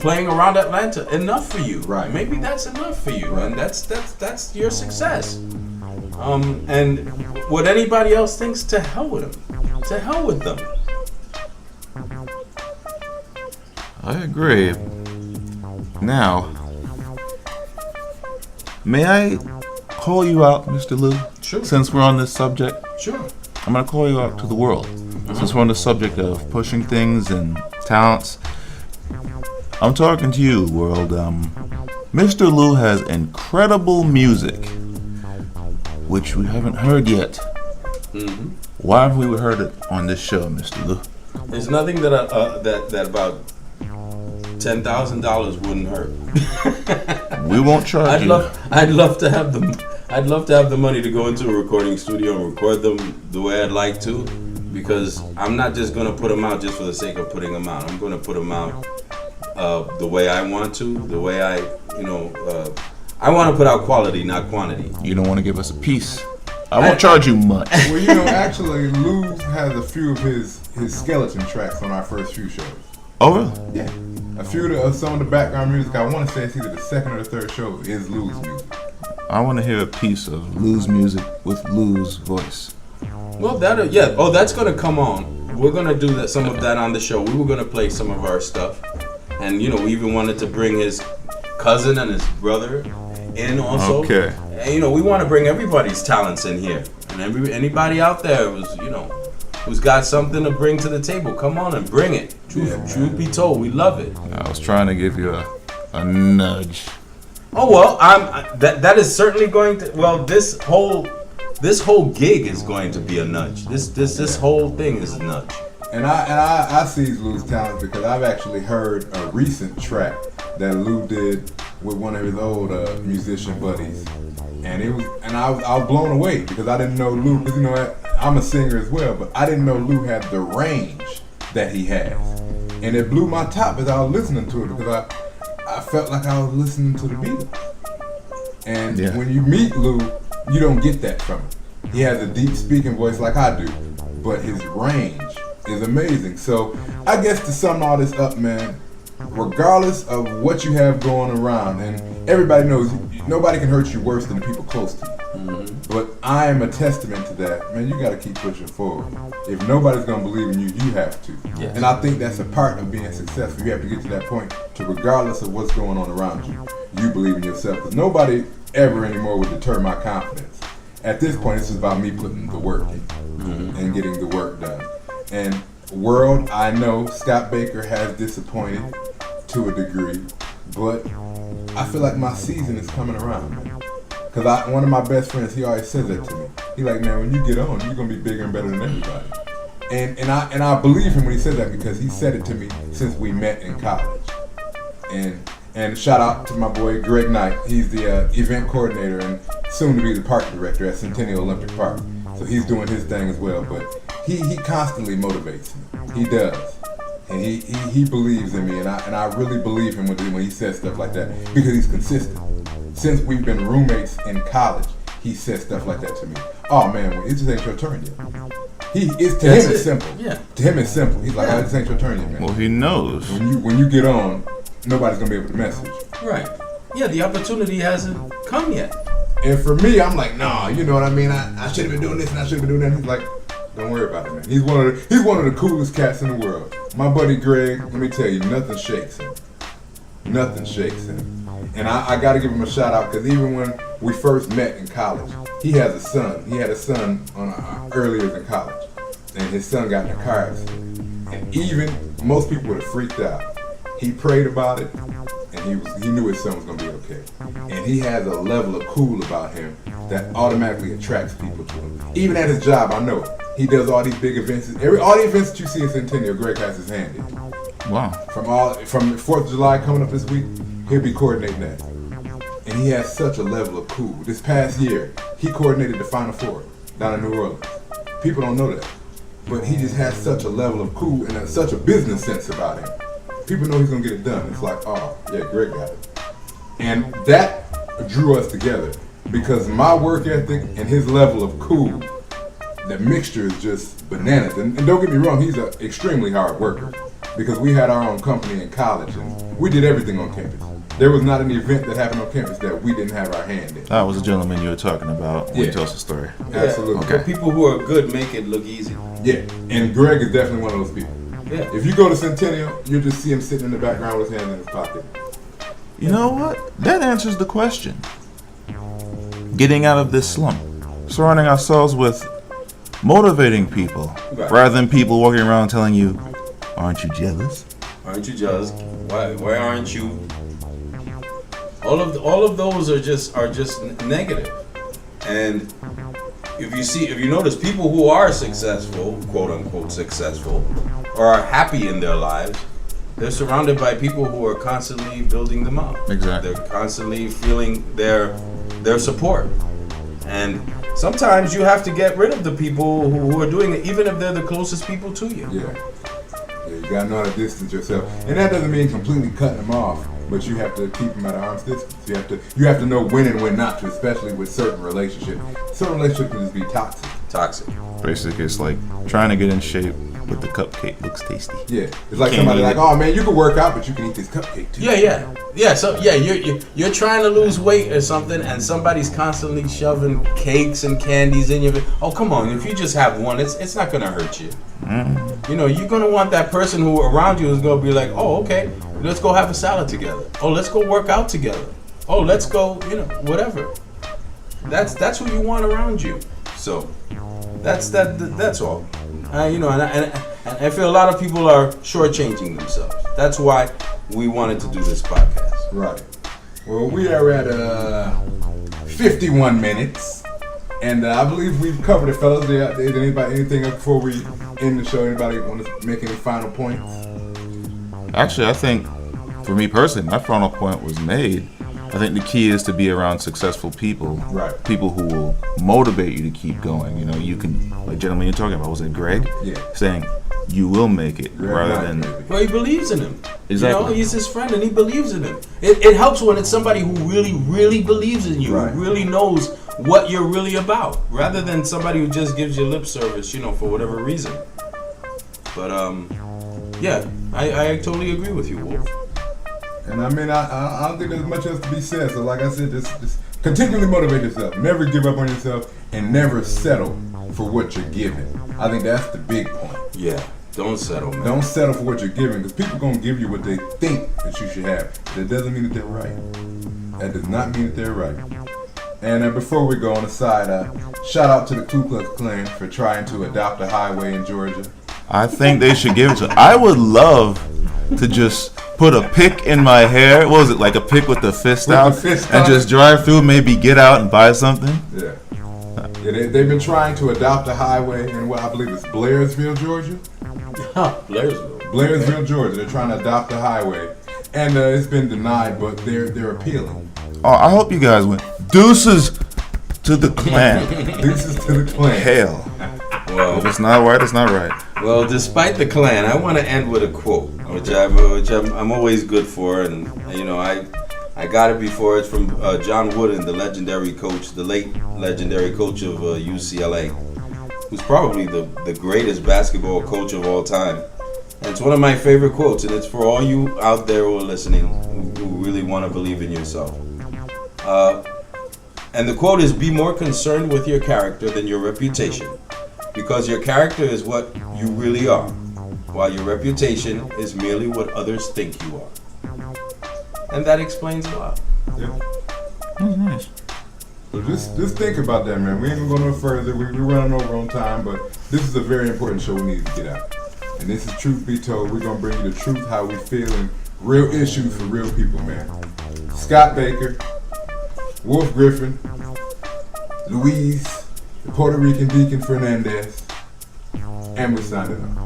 playing around Atlanta enough for you. Right. Maybe that's enough for you, Right. and that's your success. And what anybody else thinks, to hell with them. To hell with them. I agree. Now, may I call you out, Mr. Lou? Sure. Since we're on this subject, Sure. I'm going to call you out to the world. Since we're on the subject of pushing things and talents, I'm talking to you, world. Mr. Lou has incredible music, which we haven't heard yet. Mm-hmm. Why haven't we heard it on this show, Mr. Lou? There's nothing that that about $10,000 wouldn't hurt. We won't charge you. I'd love to have the money to go into a recording studio and record them the way I'd like to, because I'm not just gonna put them out just for the sake of putting them out. I'm gonna put them out the way I want to, the way I want to put out quality, not quantity. You don't want to give us a piece. I won't charge you much. Well, actually, Lou has a few of his skeleton tracks on our first few shows. Oh, really? Yeah. A few of some of the background music, I want to say it's either the second or the third show, is Lou's music. I want to hear a piece of Lou's music with Lou's voice. Well, that's gonna come on. We're gonna do some of that on the show. We were gonna play some of our stuff, and we even wanted to bring his cousin and his brother in also. Okay. And, we want to bring everybody's talents in here, and anybody out there who's got something to bring to the table, come on and bring it. Truth be told, we love it. I was trying to give you a nudge. Oh well, that is certainly going to. Well, this whole gig is going to be a nudge. This whole thing is a nudge. And I seize Lou's talent because I've actually heard a recent track that Lou did with one of his old musician buddies, and I was blown away because I didn't know Lou. Because I'm a singer as well, but I didn't know Lou had the range that he has, and it blew my top as I was listening to it because I felt like I was listening to the Beatles. And when you meet Lou, you don't get that from him. He has a deep speaking voice like I do, but his range is amazing. So I guess to sum all this up, man, regardless of what you have going around, and everybody knows nobody can hurt you worse than the people close to you. Mm-hmm. But I am a testament to that. Man, you got to keep pushing forward. If nobody's going to believe in you, you have to. Yes. And I think that's a part of being successful. You have to get to that point to, regardless of what's going on around you, you believe in yourself. Because nobody ever anymore would deter my confidence. At this point, it's about me putting the work in and getting the work done. And world, I know Scott Baker has disappointed to a degree, but I feel like my season is coming around, man. Because one of my best friends, he always says that to me. He like, man, when you get on, you're going to be bigger and better than everybody. And I believe him when he says that because he said it to me since we met in college. And shout out to my boy Greg Knight. He's the event coordinator and soon to be the park director at Centennial Olympic Park. So he's doing his thing as well. But he constantly motivates me. He does. And he believes in me, and I really believe him when he says stuff like that because he's consistent. Since we've been roommates in college, he says stuff like that to me. Oh man, it just ain't your turn yet. To him it's simple. Yeah. To him it's simple. He's like, oh, this ain't your turn yet, man. Well, he knows. When you get on, nobody's gonna be able to message. Right. Yeah, the opportunity hasn't come yet. And for me, I'm like, nah, you know what I mean? I should have been doing this and I should have been doing that. He's like, don't worry about it, man. He's one of the coolest cats in the world. My buddy Greg, let me tell you, nothing shakes him. Nothing shakes him. And I got to give him a shout out because even when we first met in college, he has a son. He had a son earlier in college, and his son got in a car accident. And even most people would have freaked out. He prayed about it, and he knew his son was gonna be okay. And he has a level of cool about him that automatically attracts people to him. Even at his job, I know it. He does all these big events. All the events that you see in Centennial, Greg has his hand in. Wow. From 4th of July coming up this week, he'll be coordinating that. And he has such a level of cool. This past year, he coordinated the Final Four down in New Orleans. People don't know that. But he just has such a level of cool and such a business sense about him. People know he's gonna get it done. It's like, oh, yeah, Greg got it. And that drew us together because my work ethic and his level of cool, the mixture is just bananas. And don't get me wrong, he's an extremely hard worker. because we had our own company in college and we did everything on campus. There was not an event that happened on campus that we didn't have our hand in. That was the gentleman you were talking about when you told us the story. Absolutely. The people who are good make it look easy. Yeah, and Greg is definitely one of those people. Yeah. If you go to Centennial, you'll just see him sitting in the background with his hands in his pocket. You know what? That answers the question. Getting out of this slump. Surrounding ourselves with motivating people. Right. Rather than people walking around telling you, aren't you jealous? Aren't you jealous? Why aren't you? All of those are just negative. And if you notice, people who are successful, quote unquote successful, or are happy in their lives, they're surrounded by people who are constantly building them up. Exactly. They're constantly feeling their support. And sometimes you have to get rid of the people who are doing it, even if they're the closest people to you. Yeah, you gotta know how to distance yourself, and that doesn't mean completely cutting them off, but you have to keep them at arm's distance. You have to know when and when not to, especially with certain relationships. Certain relationships can just be toxic. Basically, it's like trying to get in shape, but the cupcake looks tasty. Yeah, it's like Can't somebody eat like, it. oh man, you can work out, but you can eat this cupcake too. Yeah. So you're trying to lose weight or something, and somebody's constantly shoving cakes and candies in your. Oh, come on! If you just have one, it's not gonna hurt you. You know, you're gonna want that person who around you is gonna be like, oh, okay, let's go have a salad together. Oh, let's go work out together. Oh, let's go, whatever. That's who you want around you. So that's all. And I feel a lot of people are shortchanging themselves. That's why we wanted to do this podcast. Right. Well, we are at 51 minutes, and I believe we've covered it, fellas. Is anybody anything else before we end the show? Anybody want to make any final points? Actually, I think, for me personally, my final point was made. I think the key is to be around successful people. Right. People who will motivate you to keep going. You know, you can, like gentleman you're talking about, was it Greg? Yeah. Saying, you will make it, rather than... Well, he believes in him. Exactly. He's his friend and he believes in him. It helps when it's somebody who really, really believes in you, Right. who really knows what you're really about, rather than somebody who just gives you lip service, for whatever reason. But, yeah, I totally agree with you, Wolf. And I mean, I don't think there's much else to be said. So like I said, just continually motivate yourself. Never give up on yourself, and never settle for what you're given. I think that's the big point. Yeah, don't settle, man. Don't settle for what you're given, because people are going to give you what they think that you should have. That doesn't mean that they're right. That does not mean that they're right. And before we go on the side, shout out to the Ku Klux Klan for trying to adopt a highway in Georgia. I think they should give it to... I would love to just put a pick in my hair. What was it, like a pick with the fist With out? the fist and out. just drive through, maybe get out and buy something? Yeah. They've been trying to adopt a highway in what I believe is Blairsville, Georgia. Blairsville, Georgia. They're trying to adopt a highway, and it's been denied, but they're appealing. Oh, I hope you guys win. Deuces to the Klan. Deuces to the Klan. Hell. Well, If it's not right, it's not right. Well, despite the Klan, I want to end with a quote, which I'm always good for, and I got it before. It's from John Wooden, the legendary coach, the late legendary coach of UCLA, who's probably the greatest basketball coach of all time. And it's one of my favorite quotes, and it's for all you out there who are listening, who really want to believe in yourself. And the quote is, "Be more concerned with your character than your reputation. Because your character is what you really are, while your reputation is merely what others think you are." And that explains a lot. Yeah. That's nice. So just think about that, man. We ain't gonna go no further. We're running over on time, but this is a very important show we need to get out. And this is Truth Be Told. We're gonna bring you the truth, how we feel, and real issues for real people, man. Scott Baker, Wolf Griffin, Louise, the Puerto Rican Deacon Fernandez, and we're signing off.